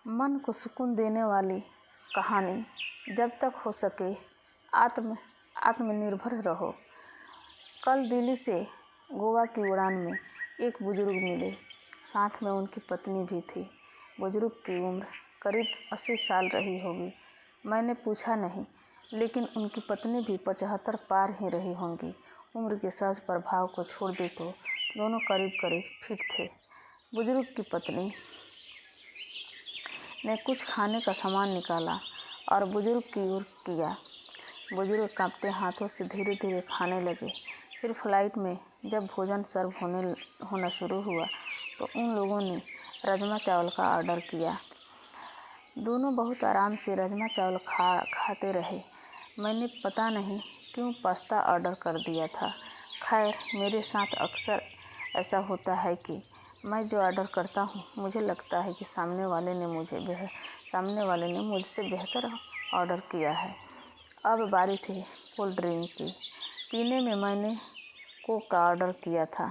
मन को सुकून देने वाली कहानी। जब तक हो सके आत्मनिर्भर रहो। कल दिल्ली से गोवा की उड़ान में एक बुजुर्ग मिले, साथ में उनकी पत्नी भी थी। बुजुर्ग की उम्र करीब 80 साल रही होगी। मैंने पूछा नहीं, लेकिन उनकी पत्नी भी 75 पार ही रही होंगी। उम्र के सहज प्रभाव को छोड़ दे तो दोनों करीब करीब फिट थे। बुजुर्ग की पत्नी ने कुछ खाने का सामान निकाला और बुजुर्ग की ओर किया। बुजुर्ग कांपते हाथों से धीरे धीरे खाने लगे। फिर फ्लाइट में जब भोजन सर्व होना शुरू हुआ तो उन लोगों ने राजमा चावल का ऑर्डर किया। दोनों बहुत आराम से राजमा चावल खाते रहे। मैंने पता नहीं क्यों पास्ता ऑर्डर कर दिया था। खैर, मेरे साथ अक्सर ऐसा होता है कि मैं जो ऑर्डर करता हूँ, मुझे लगता है कि सामने वाले ने मुझसे बेहतर ऑर्डर किया है। अब बारी थी कोल्ड ड्रिंक की। पीने में मैंने कोक का ऑर्डर किया था।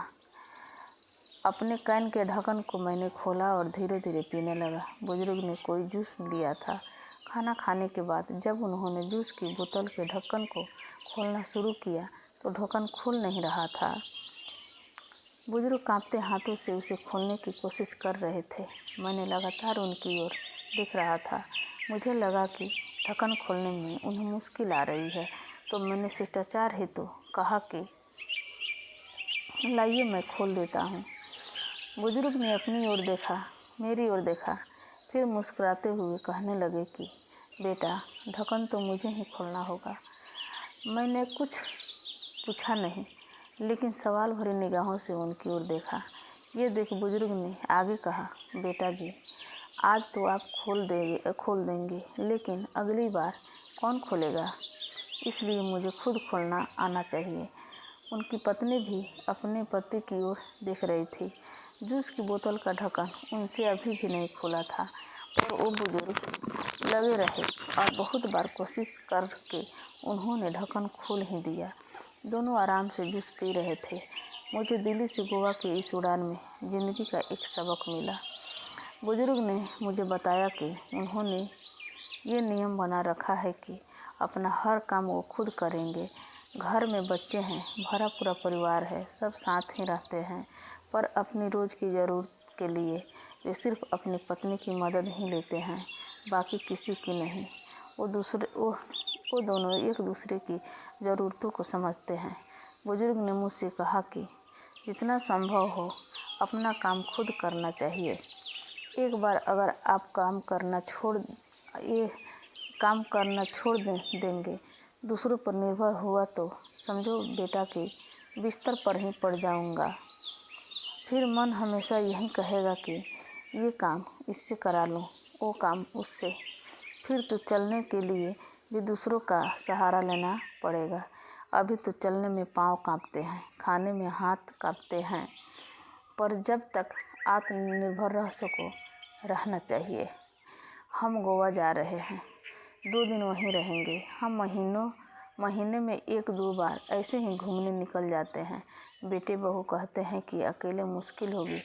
अपने कैन के ढक्कन को मैंने खोला और धीरे धीरे पीने लगा। बुजुर्ग ने कोई जूस लिया था। खाना खाने के बाद जब उन्होंने जूस की बोतल के ढक्कन को खोलना शुरू किया तो ढक्कन खुल नहीं रहा था। बुजुर्ग कांपते हाथों से उसे खोलने की कोशिश कर रहे थे। मैंने लगातार उनकी ओर देख रहा था। मुझे लगा कि ढक्कन खोलने में उन्हें मुश्किल आ रही है, तो मैंने शिष्टाचार हेतु कहा कि लाइए मैं खोल देता हूँ। बुजुर्ग ने अपनी ओर देखा, मेरी ओर देखा, फिर मुस्कुराते हुए कहने लगे कि बेटा, ढक्कन तो मुझे ही खोलना होगा। मैंने कुछ पूछा नहीं, लेकिन सवाल भरी निगाहों से उनकी ओर देखा। ये देख बुजुर्ग ने आगे कहा, बेटा जी, आज तो आप खोल देंगे, लेकिन अगली बार कौन खोलेगा? इसलिए मुझे खुद खोलना आना चाहिए। उनकी पत्नी भी अपने पति की ओर देख रही थी। जूस की बोतल का ढक्कन उनसे अभी भी नहीं खुला था, पर वो बुजुर्ग लगे रहे और बहुत बार कोशिश करके उन्होंने ढक्कन खोल ही दिया। दोनों आराम से जूस पी रहे थे। मुझे दिल्ली से गोवा की इस उड़ान में ज़िंदगी का एक सबक मिला। बुजुर्ग ने मुझे बताया कि उन्होंने ये नियम बना रखा है कि अपना हर काम वो खुद करेंगे। घर में बच्चे हैं, भरा पूरा परिवार है, सब साथ ही रहते हैं, पर अपनी रोज़ की ज़रूरत के लिए वे सिर्फ अपनी पत्नी की मदद ही लेते हैं, बाकी किसी की नहीं। वो दोनों एक दूसरे की ज़रूरतों को समझते हैं। बुजुर्ग ने मुझसे कहा कि जितना संभव हो अपना काम खुद करना चाहिए। एक बार अगर आप काम करना छोड़ देंगे, दूसरों पर निर्भर हुआ तो समझो बेटा कि बिस्तर पर ही पड़ जाऊंगा। फिर मन हमेशा यही कहेगा कि ये काम इससे करा लूँ, वो काम उससे। फिर तो चलने के लिए भी दूसरों का सहारा लेना पड़ेगा। अभी तो चलने में पाँव कांपते हैं, खाने में हाथ कांपते हैं, पर जब तक आत्मनिर्भर रह सको, रहना चाहिए। हम गोवा जा रहे हैं, 2 दिन वहीं रहेंगे। हम महीने में 1-2 बार ऐसे ही घूमने निकल जाते हैं। बेटे बहू कहते हैं कि अकेले मुश्किल होगी,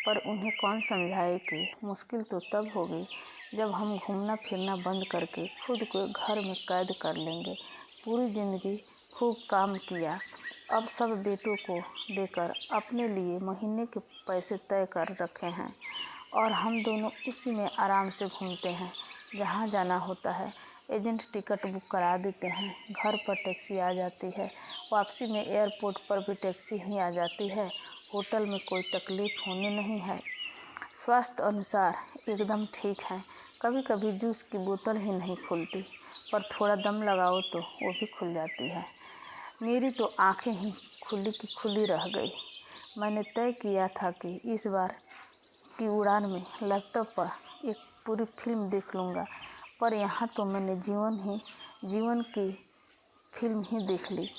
पर उन्हें कौन समझाए कि मुश्किल तो तब होगी जब हम घूमना फिरना बंद करके खुद को घर में कैद कर लेंगे। पूरी ज़िंदगी खूब काम किया, अब सब बेटों को देकर अपने लिए महीने के पैसे तय कर रखे हैं और हम दोनों उसी में आराम से घूमते हैं। जहाँ जाना होता है एजेंट टिकट बुक करा देते हैं, घर पर टैक्सी आ जाती है, वापसी में एयरपोर्ट पर भी टैक्सी ही आ जाती है। होटल में कोई तकलीफ़ होनी नहीं है। स्वास्थ्य अनुसार एकदम ठीक है। कभी कभी जूस की बोतल ही नहीं खुलती, पर थोड़ा दम लगाओ तो वो भी खुल जाती है। मेरी तो आंखें ही खुली की खुली रह गई। मैंने तय किया था कि इस बार की उड़ान में लैपटॉप पर एक पूरी फिल्म देख लूँगा, पर यहाँ तो मैंने जीवन की फिल्म ही देख ली।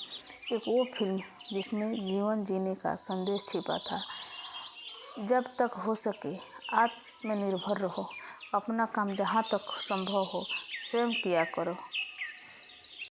एक वो फिल्म जिसमें जीवन जीने का संदेश छिपा था। जब तक हो सके आत्मनिर्भर रहो। अपना काम जहाँ तक संभव हो स्वयं किया करो।